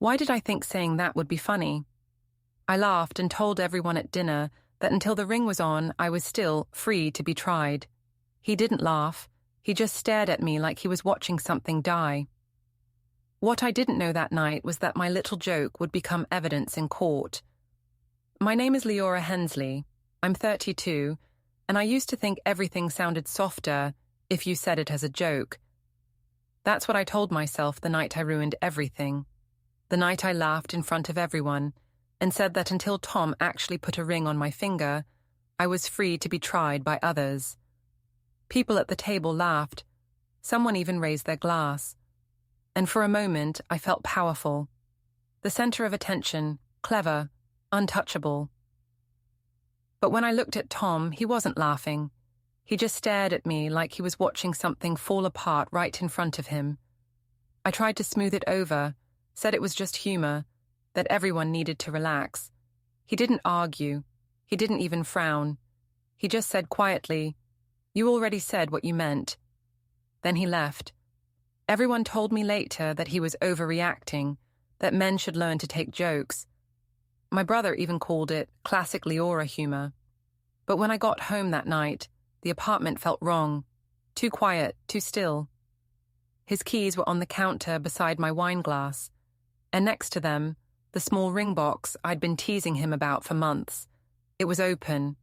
Why did I think saying that would be funny? I laughed and told everyone at dinner that until the ring was on, I was still free to be tried. He didn't laugh. He just stared at me like he was watching something die. What I didn't know that night was that my little joke would become evidence in court. My name is Leora Hensley. I'm 32, and I used to think everything sounded softer if you said it as a joke. That's what I told myself the night I ruined everything. The night I laughed in front of everyone and said that until Tom actually put a ring on my finger, I was free to be tried by others. People at the table laughed. Someone even raised their glass. And for a moment, I felt powerful. The center of attention, clever, untouchable. But when I looked at Tom, he wasn't laughing. He just stared at me like he was watching something fall apart right in front of him. I tried to smooth it over, said it was just humor, that everyone needed to relax. He didn't argue. He didn't even frown. He just said quietly, "You already said what you meant." Then he left. Everyone told me later that he was overreacting, that men should learn to take jokes. My brother even called it classic Leora humor. But when I got home that night, the apartment felt wrong. Too quiet, too still. His keys were on the counter beside my wine glass, and next to them, the small ring box I'd been teasing him about for months. It was open,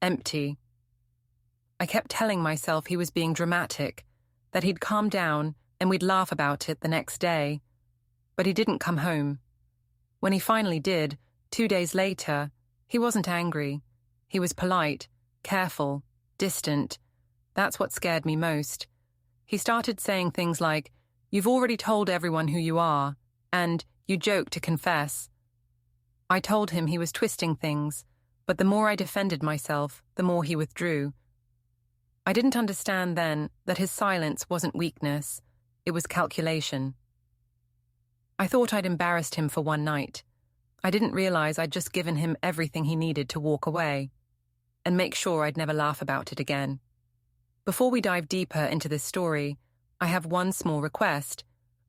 empty. I kept telling myself he was being dramatic, that he'd calm down and we'd laugh about it the next day. But he didn't come home. When he finally did, 2 days later, he wasn't angry. He was polite, careful, distant. That's what scared me most. He started saying things like, "You've already told everyone who you are," and "You joke to confess." I told him he was twisting things, but the more I defended myself, the more he withdrew. I didn't understand then that his silence wasn't weakness, it was calculation. I thought I'd embarrassed him for one night. I didn't realize I'd just given him everything he needed to walk away, and make sure I'd never laugh about it again. Before we dive deeper into this story, I have one small request.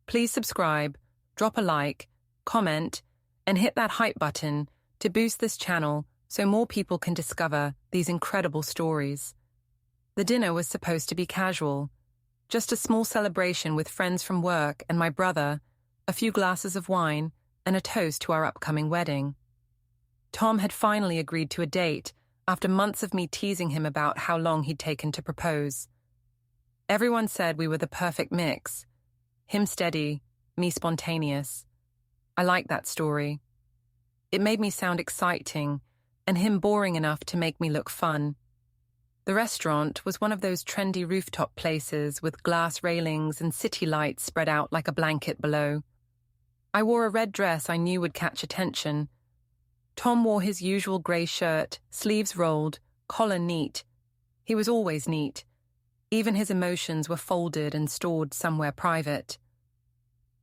Please subscribe, drop a like, comment, and hit that hype button to boost this channel so more people can discover these incredible stories. The dinner was supposed to be casual, just a small celebration with friends from work and my brother, a few glasses of wine, and a toast to our upcoming wedding. Tom had finally agreed to a date after months of me teasing him about how long he'd taken to propose. Everyone said we were the perfect mix. Him steady, me spontaneous. I liked that story. It made me sound exciting, and him boring enough to make me look fun. The restaurant was one of those trendy rooftop places with glass railings and city lights spread out like a blanket below. I wore a red dress I knew would catch attention. Tom wore his usual grey shirt, sleeves rolled, collar neat. He was always neat. Even his emotions were folded and stored somewhere private.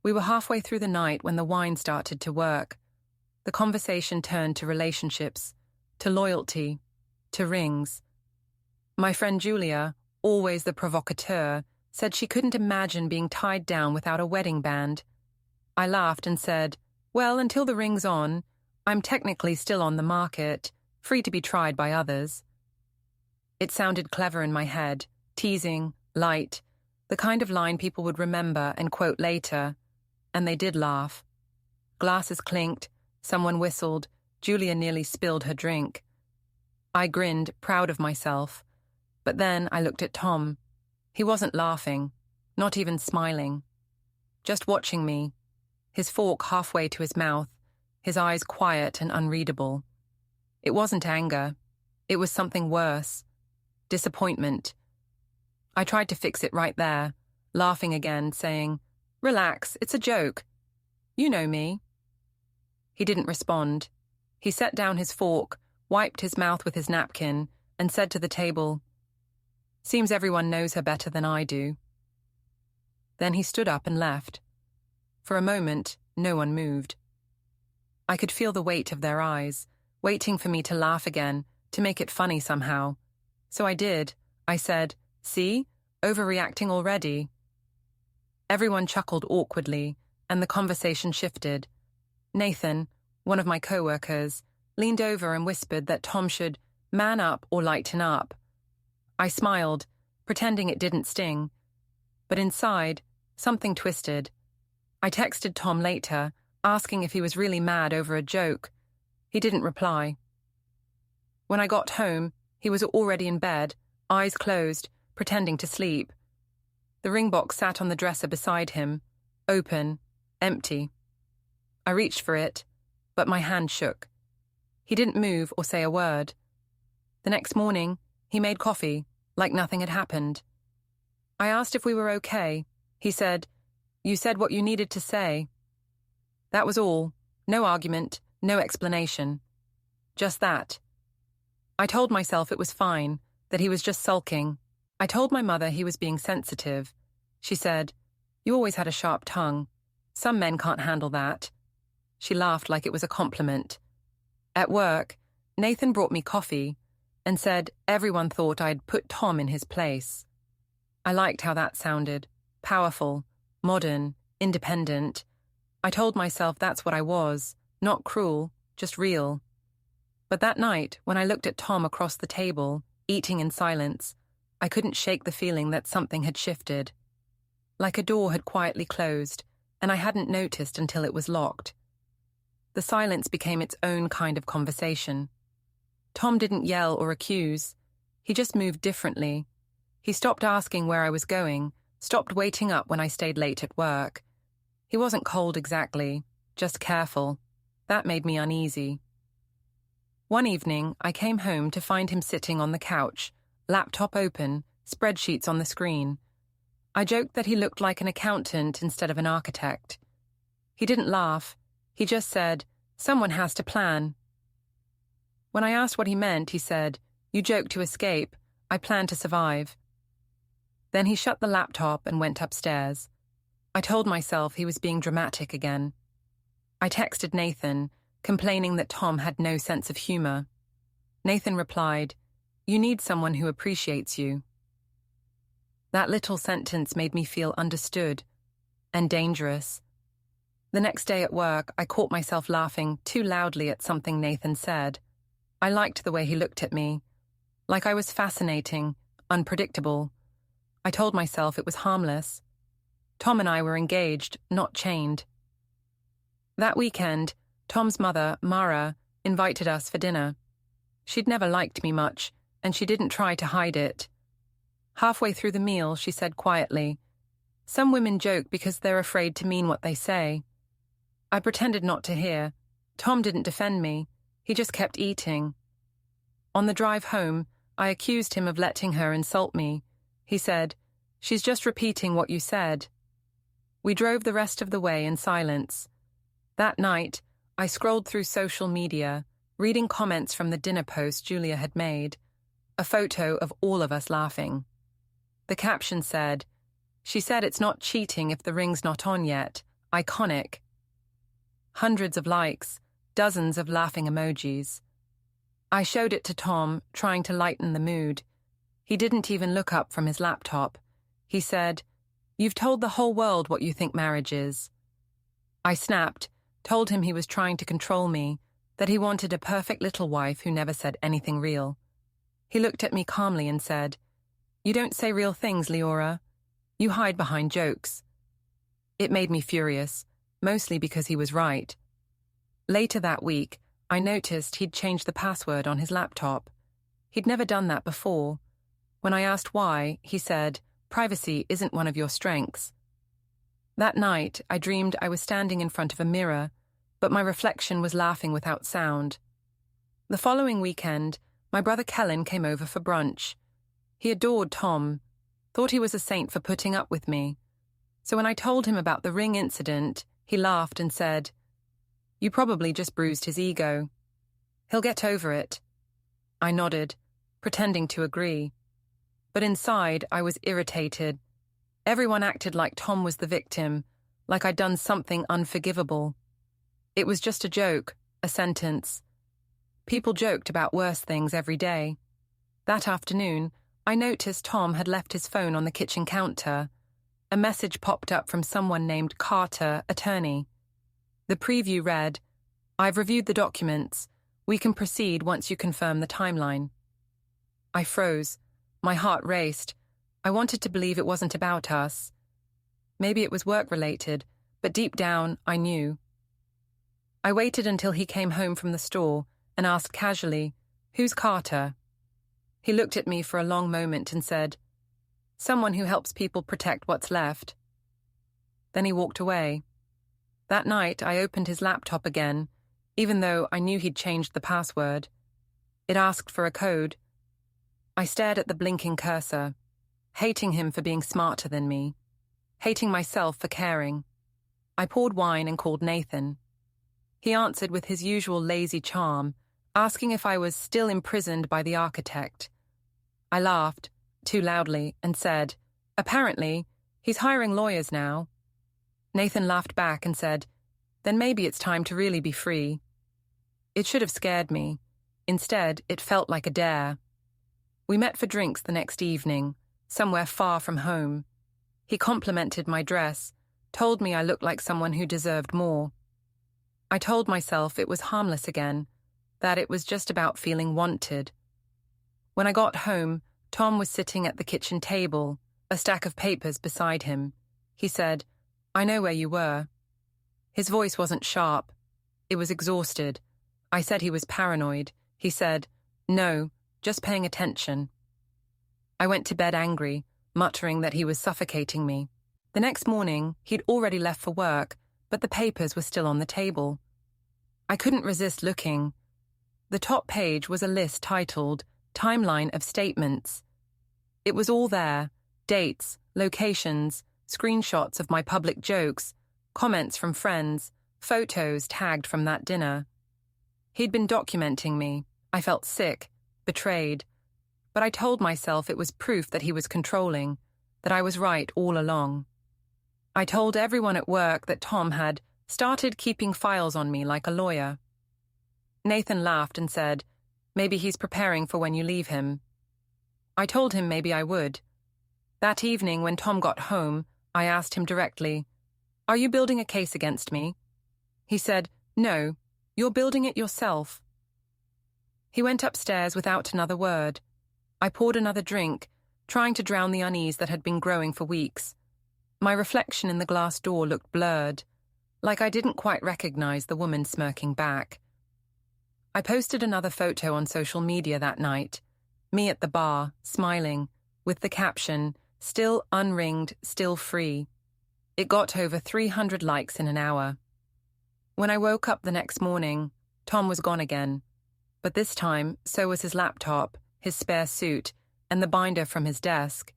We were halfway through the night when the wine started to work. The conversation turned to relationships, to loyalty, to rings. My friend Julia, always the provocateur, said she couldn't imagine being tied down without a wedding band. I laughed and said, "Well, until the ring's on, I'm technically still on the market, free to be tried by others." It sounded clever in my head, teasing, light, the kind of line people would remember and quote later, and they did laugh. Glasses clinked, someone whistled, Julia nearly spilled her drink. I grinned, proud of myself, but then I looked at Tom. He wasn't laughing, not even smiling, just watching me, his fork halfway to his mouth, his eyes quiet and unreadable. It wasn't anger. It was something worse. Disappointment. I tried to fix it right there, laughing again, saying, "Relax, it's a joke. You know me." He didn't respond. He set down his fork, wiped his mouth with his napkin, and said to the table, "Seems everyone knows her better than I do." Then he stood up and left. For a moment, no one moved. I could feel the weight of their eyes, waiting for me to laugh again, to make it funny somehow. So I did. I said, "See? Overreacting already." Everyone chuckled awkwardly, and the conversation shifted. Nathan, one of my co-workers, leaned over and whispered that Tom should man up or lighten up. I smiled, pretending it didn't sting. But inside, something twisted. I texted Tom later, asking if he was really mad over a joke. He didn't reply. When I got home, he was already in bed, eyes closed, pretending to sleep. The ring box sat on the dresser beside him, open, empty. I reached for it, but my hand shook. He didn't move or say a word. The next morning, he made coffee, like nothing had happened. I asked if we were okay. He said, "You said what you needed to say." That was all. No argument, no explanation. Just that. I told myself it was fine, that he was just sulking. I told my mother he was being sensitive. She said, "You always had a sharp tongue. Some men can't handle that." She laughed like it was a compliment. At work, Nathan brought me coffee and said everyone thought I'd put Tom in his place. I liked how that sounded. Powerful, modern, independent. I told myself that's what I was, not cruel, just real. But that night, when I looked at Tom across the table, eating in silence, I couldn't shake the feeling that something had shifted. Like a door had quietly closed, and I hadn't noticed until it was locked. The silence became its own kind of conversation. Tom didn't yell or accuse. He just moved differently. He stopped asking where I was going, stopped waiting up when I stayed late at work. He wasn't cold exactly, just careful. That made me uneasy. One evening, I came home to find him sitting on the couch, laptop open, spreadsheets on the screen. I joked that he looked like an accountant instead of an architect. He didn't laugh. He just said, "Someone has to plan." When I asked what he meant, he said, "You joke to escape. I plan to survive." Then he shut the laptop and went upstairs. I told myself he was being dramatic again. I texted Nathan, complaining that Tom had no sense of humor. Nathan replied, "You need someone who appreciates you." That little sentence made me feel understood and dangerous. The next day at work, I caught myself laughing too loudly at something Nathan said. I liked the way he looked at me, like I was fascinating, unpredictable. I told myself it was harmless. Tom and I were engaged, not chained. That weekend, Tom's mother, Mara, invited us for dinner. She'd never liked me much, and she didn't try to hide it. Halfway through the meal, she said quietly, "Some women joke because they're afraid to mean what they say." I pretended not to hear. Tom didn't defend me. He just kept eating. On the drive home, I accused him of letting her insult me. He said, "She's just repeating what you said." We drove the rest of the way in silence. That night, I scrolled through social media, reading comments from the dinner post Julia had made, a photo of all of us laughing. The caption said, "She said it's not cheating if the ring's not on yet. Iconic." Hundreds of likes, dozens of laughing emojis. I showed it to Tom, trying to lighten the mood. He didn't even look up from his laptop. He said, "You've told the whole world what you think marriage is." I snapped, told him he was trying to control me, that he wanted a perfect little wife who never said anything real. He looked at me calmly and said, "You don't say real things, Leora. You hide behind jokes." It made me furious, mostly because he was right. Later that week, I noticed he'd changed the password on his laptop. He'd never done that before. When I asked why, he said, "Privacy isn't one of your strengths." That night, I dreamed I was standing in front of a mirror, but my reflection was laughing without sound. The following weekend, my brother Kellen came over for brunch. He adored Tom, thought he was a saint for putting up with me. So when I told him about the ring incident, he laughed and said, "You probably just bruised his ego. He'll get over it." I nodded, pretending to agree. But inside, I was irritated. Everyone acted like Tom was the victim, like I'd done something unforgivable. It was just a joke, a sentence. People joked about worse things every day. That afternoon, I noticed Tom had left his phone on the kitchen counter. A message popped up from someone named Carter, attorney. The preview read, "I've reviewed the documents. We can proceed once you confirm the timeline." I froze. My heart raced. I wanted to believe it wasn't about us. Maybe it was work-related, but deep down, I knew. I waited until he came home from the store and asked casually, "Who's Carter?" He looked at me for a long moment and said, "Someone who helps people protect what's left." Then he walked away. That night, I opened his laptop again, even though I knew he'd changed the password. It asked for a code. I stared at the blinking cursor, hating him for being smarter than me, hating myself for caring. I poured wine and called Nathan. He answered with his usual lazy charm, asking if I was still imprisoned by the architect. I laughed, too loudly, and said, "Apparently, he's hiring lawyers now." Nathan laughed back and said, "Then maybe it's time to really be free." It should have scared me. Instead, it felt like a dare. We met for drinks the next evening, somewhere far from home. He complimented my dress, told me I looked like someone who deserved more. I told myself it was harmless again, that it was just about feeling wanted. When I got home, Tom was sitting at the kitchen table, a stack of papers beside him. He said, "I know where you were." His voice wasn't sharp. It was exhausted. I said he was paranoid. He said, "No, just paying attention." I went to bed angry, muttering that he was suffocating me. The next morning, he'd already left for work, but the papers were still on the table. I couldn't resist looking. The top page was a list titled "Timeline of Statements." It was all there: dates, locations, screenshots of my public jokes, comments from friends, photos tagged from that dinner. He'd been documenting me. I felt sick, betrayed. But I told myself it was proof that he was controlling, that I was right all along. I told everyone at work that Tom had started keeping files on me like a lawyer. Nathan laughed and said, "Maybe he's preparing for when you leave him." I told him maybe I would. That evening when Tom got home, I asked him directly, "Are you building a case against me?" He said, "No, you're building it yourself." He went upstairs without another word. I poured another drink, trying to drown the unease that had been growing for weeks. My reflection in the glass door looked blurred, like I didn't quite recognize the woman smirking back. I posted another photo on social media that night, me at the bar, smiling, with the caption, "Still unringed, still free." It got over 300 likes in an hour. When I woke up the next morning, Tom was gone again. But this time, so was his laptop, his spare suit, and the binder from his desk.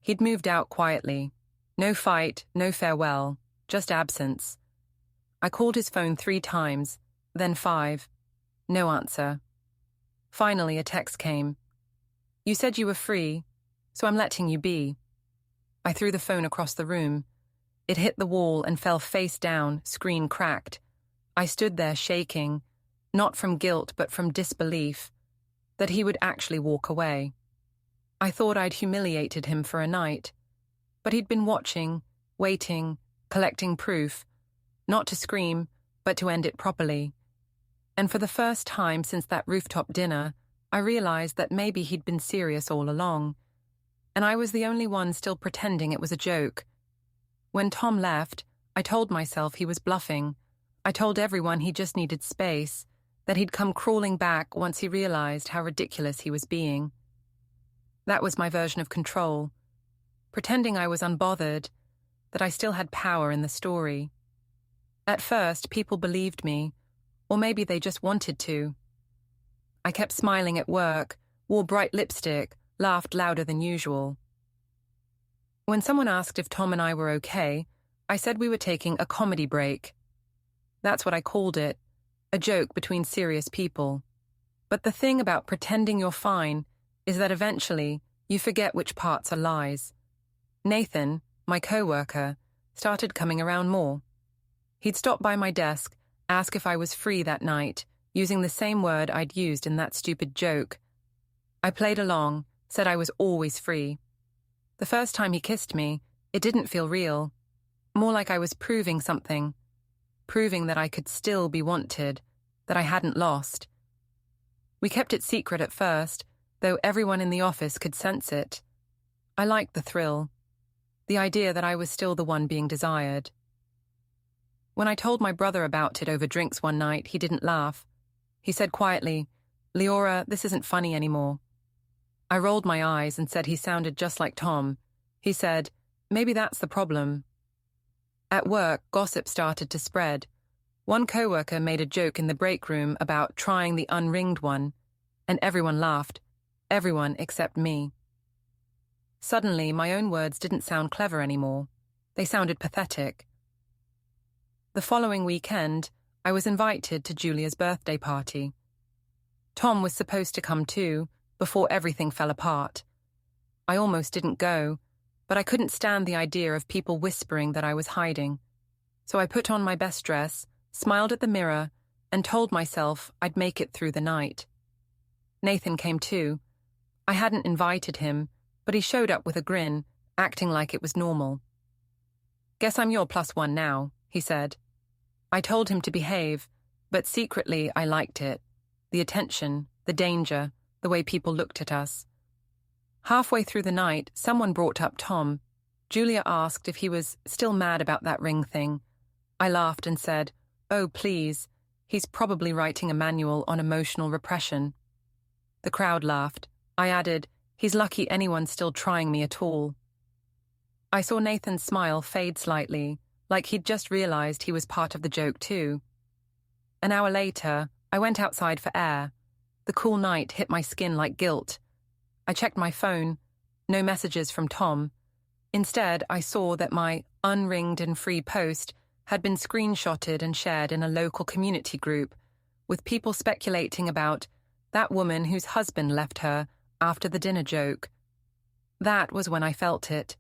He'd moved out quietly. No fight, no farewell, just absence. I called his phone 3 times, then 5. No answer. Finally, a text came. "You said you were free, so I'm letting you be." I threw the phone across the room. It hit the wall and fell face down, screen cracked. I stood there shaking, not from guilt but from disbelief, that he would actually walk away. I thought I'd humiliated him for a night, but he'd been watching, waiting, collecting proof, not to scream, but to end it properly. And for the first time since that rooftop dinner, I realized that maybe he'd been serious all along, and I was the only one still pretending it was a joke. When Tom left, I told myself he was bluffing. I told everyone he just needed space, that he'd come crawling back once he realized how ridiculous he was being. That was my version of control, pretending I was unbothered, that I still had power in the story. At first, people believed me, or maybe they just wanted to. I kept smiling at work, wore bright lipstick, laughed louder than usual. When someone asked if Tom and I were okay, I said we were taking a comedy break. That's what I called it, a joke between serious people. But the thing about pretending you're fine is that eventually you forget which parts are lies. Nathan, my co-worker, started coming around more. He'd stop by my desk, ask if I was free that night, using the same word I'd used in that stupid joke. I played along, said I was always free. The first time he kissed me, it didn't feel real. More like I was proving something proving that I could still be wanted, that I hadn't lost. We kept it secret at first, though everyone in the office could sense it. I liked the thrill, the idea that I was still the one being desired. When I told my brother about it over drinks one night, he didn't laugh. He said quietly, "Leora, this isn't funny anymore." I rolled my eyes and said he sounded just like Tom. He said, "Maybe that's the problem." At work, gossip started to spread. One coworker made a joke in the break room about trying the unringed one, and everyone laughed. Everyone except me. Suddenly, my own words didn't sound clever anymore. They sounded pathetic. The following weekend, I was invited to Julia's birthday party. Tom was supposed to come too, before everything fell apart. I almost didn't go, but I couldn't stand the idea of people whispering that I was hiding. So I put on my best dress, smiled at the mirror, and told myself I'd make it through the night. Nathan came too. I hadn't invited him, but he showed up with a grin, acting like it was normal. "Guess I'm your +1 now," he said. I told him to behave, but secretly I liked it. The attention, the danger, the way people looked at us. Halfway through the night, someone brought up Tom. Julia asked if he was still mad about that ring thing. I laughed and said, "Oh, please, he's probably writing a manual on emotional repression." The crowd laughed. I added, "He's lucky anyone's still trying me at all." I saw Nathan's smile fade slightly, like he'd just realized he was part of the joke too. An hour later, I went outside for air. The cool night hit my skin like guilt. I checked my phone. No messages from Tom. Instead, I saw that my unringed and free post had been screenshotted and shared in a local community group, with people speculating about that woman whose husband left her after the dinner joke. That was when I felt it.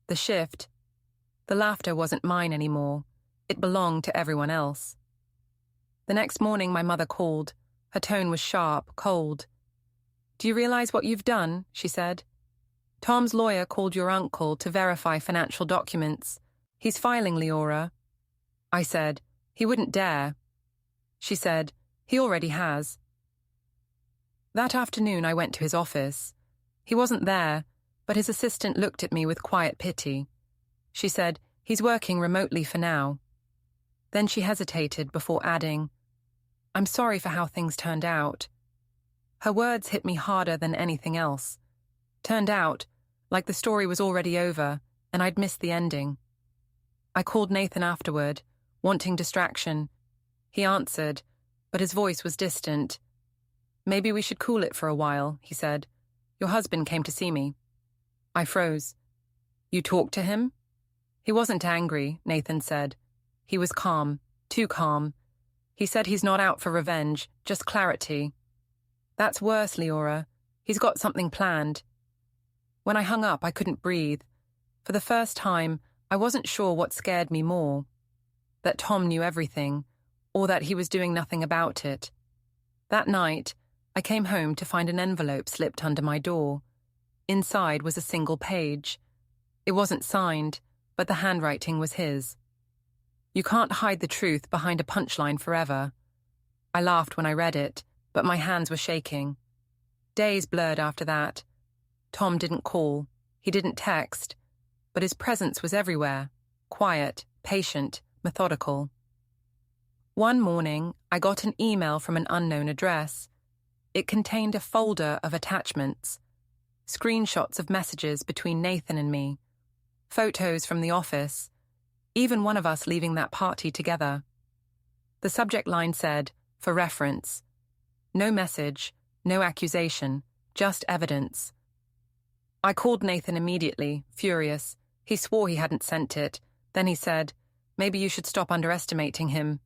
The shift. The laughter wasn't mine anymore. It belonged to everyone else. The next morning, my mother called. Her tone was sharp, cold. "Do you realize what you've done?" she said. "Tom's lawyer called your uncle to verify financial documents. He's filing, Leora." I said, "He wouldn't dare." She said, "He already has." That afternoon, I went to his office. He wasn't there, but his assistant looked at me with quiet pity. She said, "He's working remotely for now." Then she hesitated before adding, "I'm sorry for how things turned out." Her words hit me harder than anything else. Turned out, like the story was already over, and I'd missed the ending. I called Nathan afterward, wanting distraction. He answered, but his voice was distant. "Maybe we should cool it for a while," he said. "Your husband came to see me." I froze. "You talked to him?" "He wasn't angry," Nathan said. "He was calm, too calm. He said he's not out for revenge, just clarity." "That's worse, Leora. He's got something planned." When I hung up, I couldn't breathe. For the first time, I wasn't sure what scared me more. That Tom knew everything, or that he was doing nothing about it. That night, I came home to find an envelope slipped under my door. Inside was a single page. It wasn't signed, but the handwriting was his. "You can't hide the truth behind a punchline forever." I laughed when I read it, but my hands were shaking. Days blurred after that. Tom didn't call. He didn't text. But his presence was everywhere. Quiet, patient, methodical. One morning, I got an email from an unknown address. It contained a folder of attachments. Screenshots of messages between Nathan and me. Photos from the office. Even one of us leaving that party together. The subject line said, "For reference." No message, no accusation, just evidence. I called Nathan immediately, furious. He swore he hadn't sent it. Then he said, "Maybe you should stop underestimating him."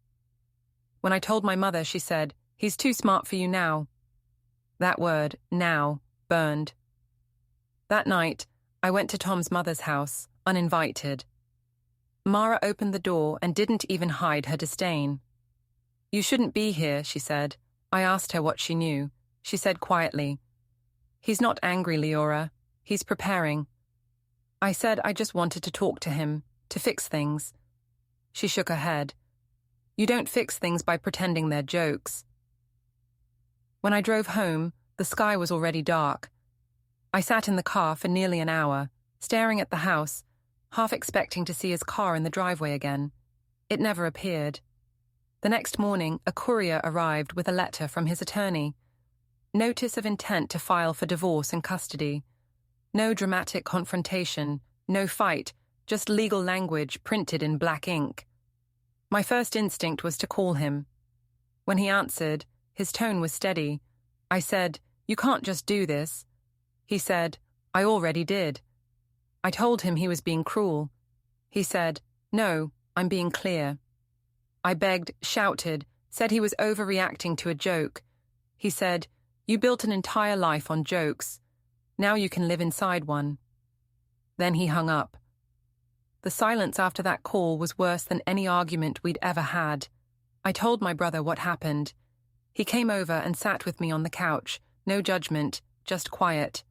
When I told my mother, she said, "He's too smart for you now." That word, now, burned. That night, I went to Tom's mother's house, uninvited. Mara opened the door and didn't even hide her disdain. "You shouldn't be here," she said. I asked her what she knew. She said quietly, "He's not angry, Leora. He's preparing." I said I just wanted to talk to him, to fix things. She shook her head. You don't fix things by pretending they're jokes. When I drove home, the sky was already dark. I sat in the car for nearly an hour, staring at the house, half expecting to see his car in the driveway again. It never appeared. The next morning, a courier arrived with a letter from his attorney. Notice of intent to file for divorce and custody. No dramatic confrontation, no fight, just legal language printed in black ink. My first instinct was to call him. When he answered, his tone was steady. I said, "You can't just do this." He said, "I already did." I told him he was being cruel. He said, "No, I'm being clear." I begged, shouted, said he was overreacting to a joke. He said, "You built an entire life on jokes. Now you can live inside one." Then he hung up. The silence after that call was worse than any argument we'd ever had. I told my brother what happened. He came over and sat with me on the couch, no judgment, just quiet.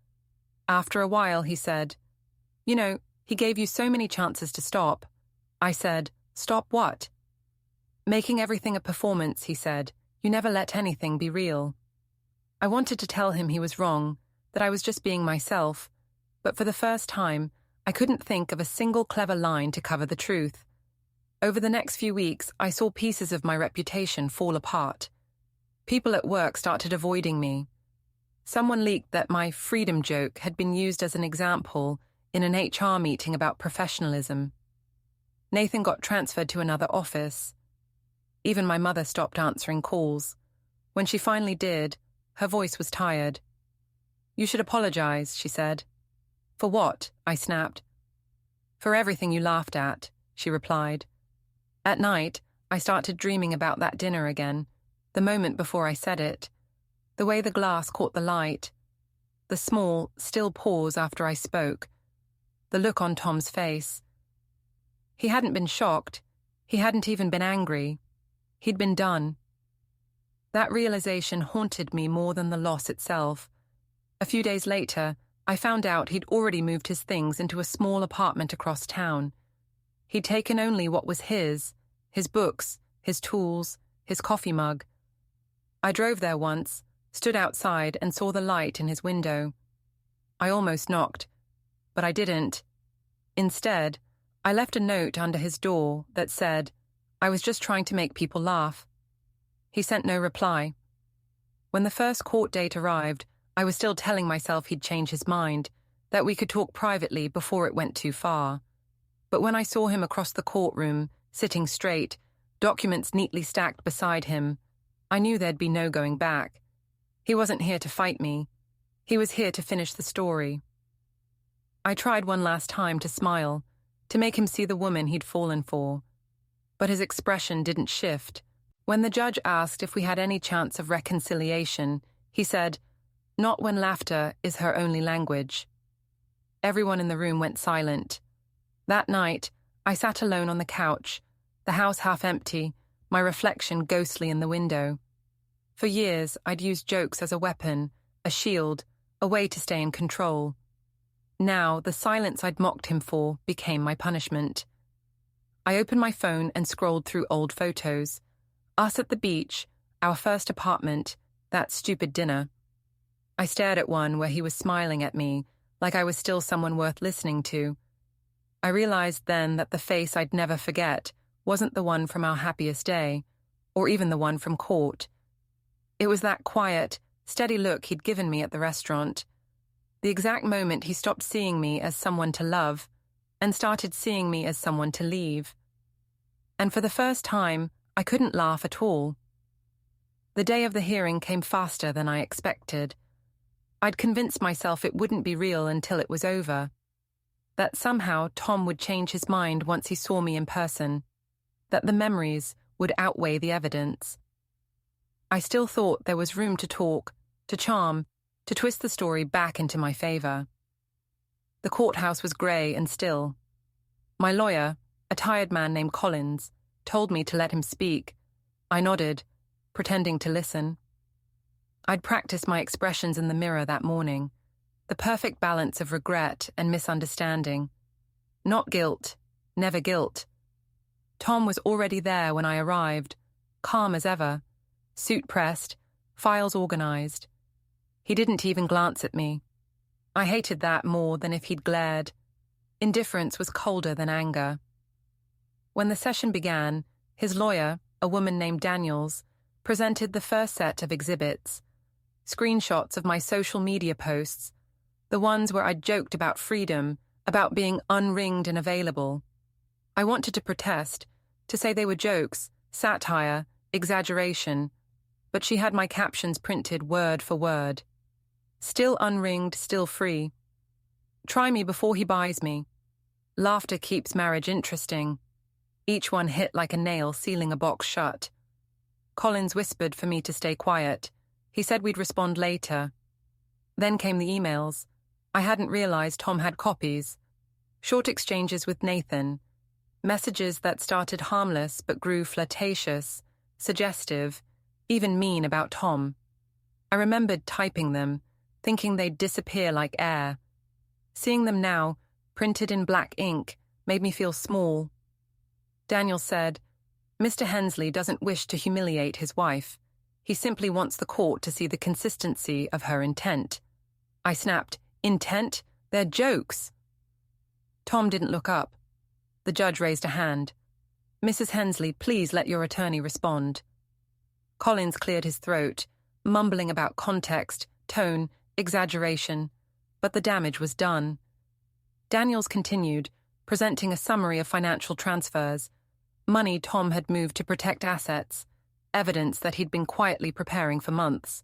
After a while, he said, "You know, he gave you so many chances to stop." I said, "Stop what?" "Making everything a performance," he said. "You never let anything be real." I wanted to tell him he was wrong, that I was just being myself, but for the first time, I couldn't think of a single clever line to cover the truth. Over the next few weeks, I saw pieces of my reputation fall apart. People at work started avoiding me. Someone leaked that my freedom joke had been used as an example in an HR meeting about professionalism. Nathan got transferred to another office. Even my mother stopped answering calls. When she finally did, her voice was tired. "You should apologize," she said. "For what?" I snapped. "For everything you laughed at," she replied. At night, I started dreaming about that dinner again, the moment before I said it, the way the glass caught the light, the small, still pause after I spoke, the look on Tom's face. He hadn't been shocked. He hadn't even been angry. He'd been done. That realization haunted me more than the loss itself. A few days later, I found out he'd already moved his things into a small apartment across town. He'd taken only what was his books, his tools, his coffee mug. I drove there once, stood outside and saw the light in his window. I almost knocked, but I didn't. Instead, I left a note under his door that said, "I was just trying to make people laugh." He sent no reply. When the first court date arrived, I was still telling myself he'd change his mind, that we could talk privately before it went too far. But when I saw him across the courtroom, sitting straight, documents neatly stacked beside him, I knew there'd be no going back. He wasn't here to fight me. He was here to finish the story. I tried one last time to smile, to make him see the woman he'd fallen for. But his expression didn't shift. When the judge asked if we had any chance of reconciliation, he said, "Not when laughter is her only language." Everyone in the room went silent. That night, I sat alone on the couch, the house half empty, my reflection ghostly in the window. For years, I'd used jokes as a weapon, a shield, a way to stay in control. Now, the silence I'd mocked him for became my punishment. I opened my phone and scrolled through old photos. Us at the beach, our first apartment, that stupid dinner. I stared at one where he was smiling at me, like I was still someone worth listening to. I realized then that the face I'd never forget wasn't the one from our happiest day, or even the one from court. It was that quiet, steady look he'd given me at the restaurant. The exact moment he stopped seeing me as someone to love and started seeing me as someone to leave. And for the first time, I couldn't laugh at all. The day of the hearing came faster than I expected. I'd convinced myself it wouldn't be real until it was over. That somehow Tom would change his mind once he saw me in person. That the memories would outweigh the evidence. I still thought there was room to talk, to charm, to twist the story back into my favor. The courthouse was grey and still. My lawyer, a tired man named Collins, told me to let him speak. I nodded, pretending to listen. I'd practiced my expressions in the mirror that morning, the perfect balance of regret and misunderstanding. Not guilt, never guilt. Tom was already there when I arrived, calm as ever, suit pressed, files organized. He didn't even glance at me. I hated that more than if he'd glared. Indifference was colder than anger. When the session began, his lawyer, a woman named Daniels, presented the first set of exhibits. Screenshots of my social media posts, the ones where I'd joked about freedom, about being unringed and available. I wanted to protest, to say they were jokes, satire, exaggeration, but she had my captions printed word for word. Still unringed, still free. Try me before he buys me. Laughter keeps marriage interesting. Each one hit like a nail sealing a box shut. Collins whispered for me to stay quiet. He said we'd respond later. Then came the emails. I hadn't realized Tom had copies. Short exchanges with Nathan. Messages that started harmless but grew flirtatious, suggestive, even mean about Tom. I remembered typing them, thinking they'd disappear like air. Seeing them now, printed in black ink, made me feel small. Daniel said, Mr. Hensley doesn't wish to humiliate his wife. He simply wants the court to see the consistency of her intent. I snapped, Intent? They're jokes. Tom didn't look up. The judge raised a hand. Mrs. Hensley, please let your attorney respond. Collins cleared his throat, mumbling about context, tone, exaggeration, but the damage was done. Daniels continued, presenting a summary of financial transfers, money Tom had moved to protect assets, evidence that he'd been quietly preparing for months.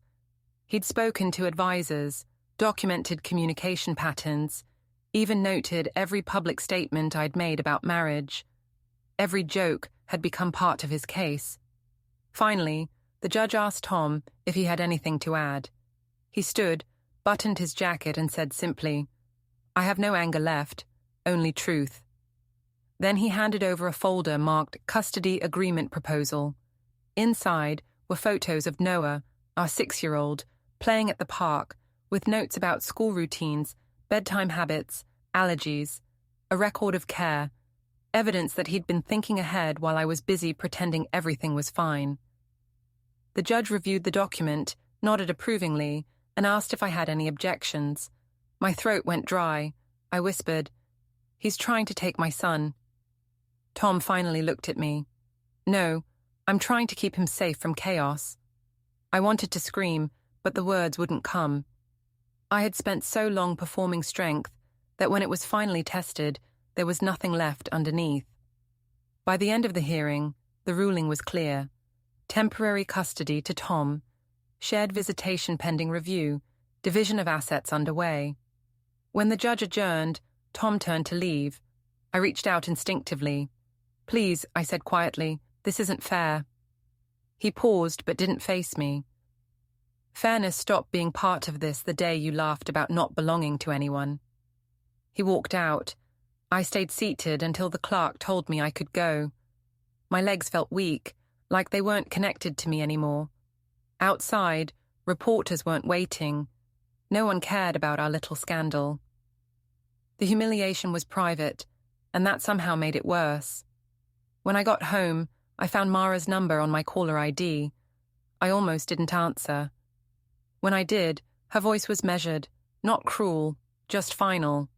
He'd spoken to advisors, documented communication patterns, even noted every public statement I'd made about marriage. Every joke had become part of his case. Finally, the judge asked Tom if he had anything to add. He stood, buttoned his jacket and said simply, I have no anger left, only truth. Then he handed over a folder marked Custody Agreement Proposal. Inside were photos of Noah, our 6-year-old, playing at the park, with notes about school routines, bedtime habits, allergies, a record of care, evidence that he'd been thinking ahead while I was busy pretending everything was fine. The judge reviewed the document, nodded approvingly, and asked if I had any objections. My throat went dry. I whispered, He's trying to take my son. Tom finally looked at me. No, I'm trying to keep him safe from chaos. I wanted to scream, but the words wouldn't come. I had spent so long performing strength that when it was finally tested, there was nothing left underneath. By the end of the hearing, the ruling was clear. Temporary custody to Tom, shared visitation pending review, division of assets underway. When the judge adjourned, Tom turned to leave. I reached out instinctively. Please, I said quietly, this isn't fair. He paused but didn't face me. Fairness stopped being part of this the day you laughed about not belonging to anyone. He walked out. I stayed seated until the clerk told me I could go. My legs felt weak, like they weren't connected to me anymore. Outside, reporters weren't waiting. No one cared about our little scandal. The humiliation was private, and that somehow made it worse. When I got home, I found Mara's number on my caller ID. I almost didn't answer. When I did, her voice was measured, not cruel, just final.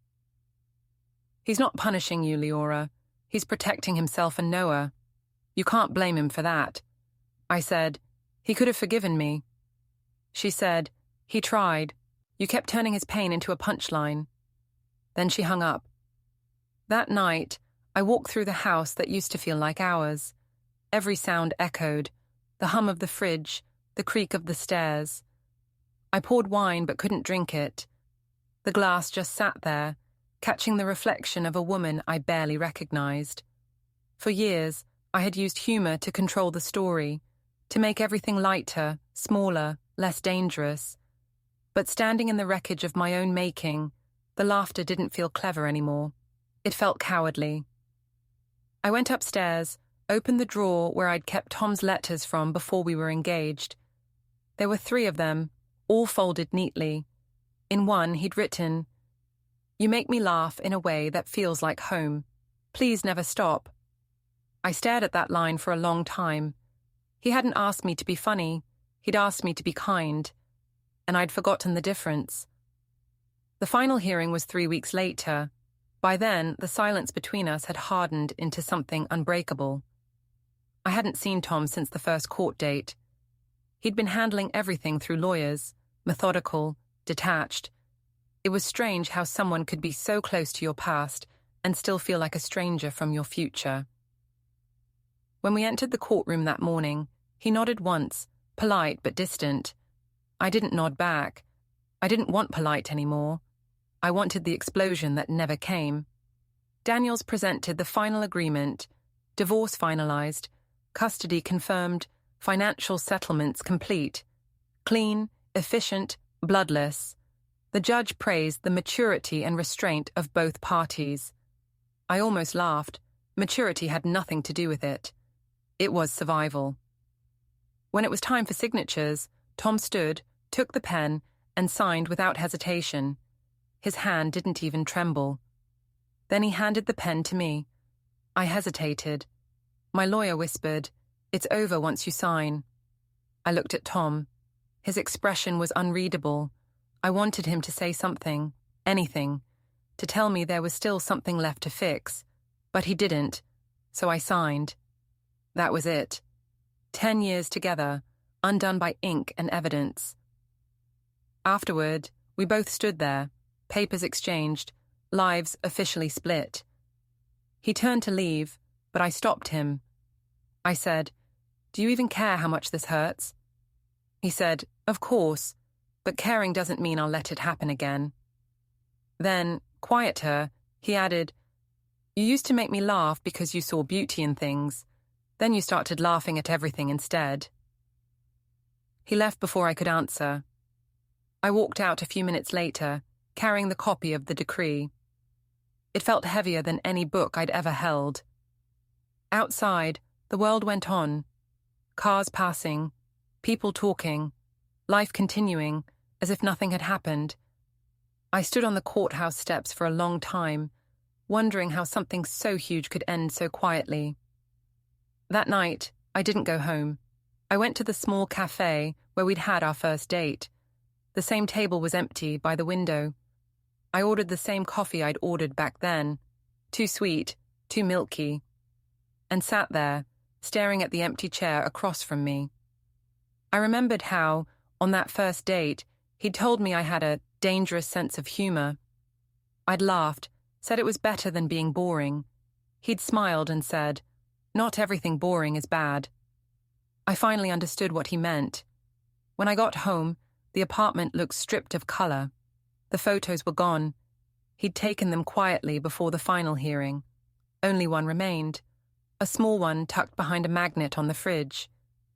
He's not punishing you, Leora. He's protecting himself and Noah. You can't blame him for that. I said, he could have forgiven me. She said, he tried. You kept turning his pain into a punchline. Then she hung up. That night, I walked through the house that used to feel like ours. Every sound echoed, the hum of the fridge, the creak of the stairs. I poured wine but couldn't drink it. The glass just sat there, catching the reflection of a woman I barely recognized. For years, I had used humor to control the story, to make everything lighter, smaller, less dangerous. But standing in the wreckage of my own making, the laughter didn't feel clever anymore. It felt cowardly. I went upstairs, opened the drawer where I'd kept Tom's letters from before we were engaged. There were 3 of them, all folded neatly. In one, he'd written, You make me laugh in a way that feels like home. Please never stop. I stared at that line for a long time. He hadn't asked me to be funny, he'd asked me to be kind, and I'd forgotten the difference. The final hearing was 3 weeks later. By then, the silence between us had hardened into something unbreakable. I hadn't seen Tom since the first court date. He'd been handling everything through lawyers, methodical, detached. It was strange how someone could be so close to your past and still feel like a stranger from your future. When we entered the courtroom that morning, he nodded once, polite but distant. I didn't nod back. I didn't want polite anymore. I wanted the explosion that never came. Daniels presented the final agreement, divorce finalized, custody confirmed, financial settlements complete. Clean, efficient, bloodless. The judge praised the maturity and restraint of both parties. I almost laughed. Maturity had nothing to do with it. It was survival. When it was time for signatures, Tom stood, took the pen, and signed without hesitation. His hand didn't even tremble. Then he handed the pen to me. I hesitated. My lawyer whispered, "It's over once you sign." I looked at Tom. His expression was unreadable. I wanted him to say something, anything, to tell me there was still something left to fix, but he didn't, so I signed. That was it. 10 years together, undone by ink and evidence. Afterward, we both stood there, papers exchanged, lives officially split. He turned to leave, but I stopped him. I said, "Do you even care how much this hurts?" He said, "Of course, but caring doesn't mean I'll let it happen again." Then, quieter, he added, "You used to make me laugh because you saw beauty in things. Then you started laughing at everything instead." He left before I could answer. I walked out a few minutes later, carrying the copy of the decree. It felt heavier than any book I'd ever held. Outside, the world went on. Cars passing, people talking, life continuing, as if nothing had happened. I stood on the courthouse steps for a long time, wondering how something so huge could end so quietly. That night, I didn't go home. I went to the small cafe where we'd had our first date. The same table was empty by the window. I ordered the same coffee I'd ordered back then, too sweet, too milky, and sat there, staring at the empty chair across from me. I remembered how, on that first date, he'd told me I had a dangerous sense of humor. I'd laughed, said it was better than being boring. He'd smiled and said, "Not everything boring is bad." I finally understood what he meant. When I got home, the apartment looked stripped of color. The photos were gone. He'd taken them quietly before the final hearing. Only one remained, a small one tucked behind a magnet on the fridge.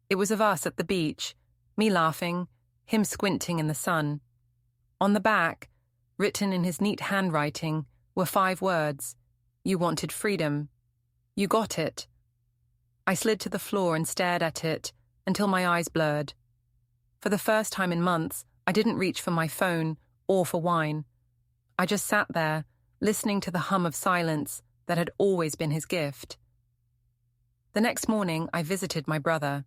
It was of us at the beach, me laughing, him squinting in the sun. On the back, written in his neat handwriting, were 5 words. "You wanted freedom. You got it." I slid to the floor and stared at it until my eyes blurred. For the first time in months, I didn't reach for my phone or for wine. I just sat there, listening to the hum of silence that had always been his gift. The next morning, I visited my brother.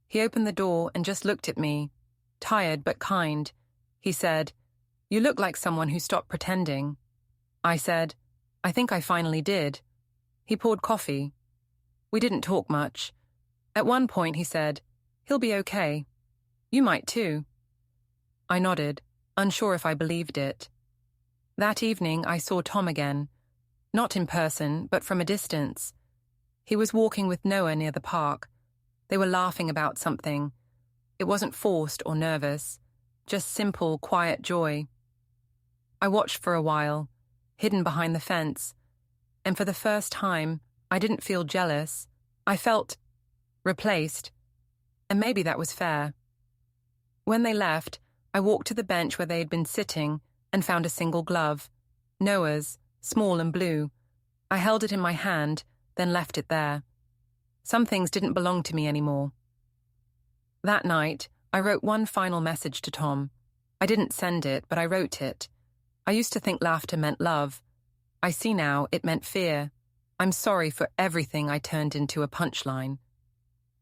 He opened the door and just looked at me, tired but kind. He said, "You look like someone who stopped pretending." I said, "I think I finally did." He poured coffee. We didn't talk much. At one point, he said, "He'll be okay. You might too." I nodded, unsure if I believed it. That evening, I saw Tom again. Not in person, but from a distance. He was walking with Noah near the park. They were laughing about something. It wasn't forced or nervous, just simple, quiet joy. I watched for a while, hidden behind the fence, and for the first time, I didn't feel jealous. I felt replaced, and maybe that was fair. When they left, I walked to the bench where they had been sitting and found a single glove, Noah's, small and blue. I held it in my hand, then left it there. Some things didn't belong to me anymore. That night, I wrote one final message to Tom. I didn't send it, but I wrote it. I used to think laughter meant love. I see now it meant fear. I'm sorry for everything I turned into a punchline.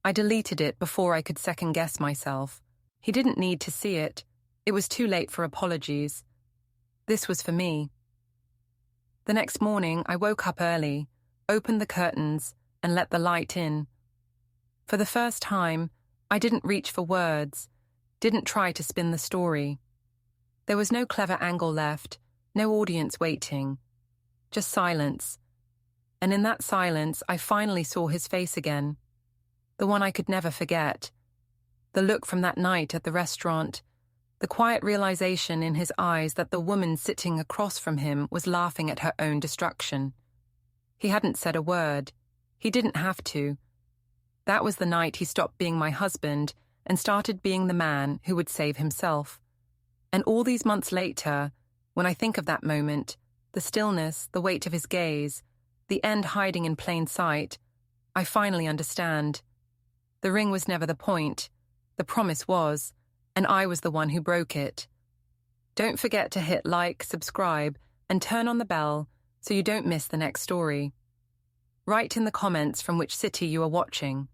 I deleted it before I could second-guess myself. He didn't need to see it. It was too late for apologies. This was for me. The next morning, I woke up early, opened the curtains, and let the light in. For the first time, I didn't reach for words, didn't try to spin the story. There was no clever angle left, no audience waiting, just silence. And in that silence, I finally saw his face again, the one I could never forget. The look from that night at the restaurant, the quiet realization in his eyes that the woman sitting across from him was laughing at her own destruction. He hadn't said a word. He didn't have to. That was the night he stopped being my husband and started being the man who would save himself. And all these months later, when I think of that moment, the stillness, the weight of his gaze, the end hiding in plain sight, I finally understand. The ring was never the point. The promise was, and I was the one who broke it. Don't forget to hit like, subscribe, and turn on the bell so you don't miss the next story. Write in the comments from which city you are watching.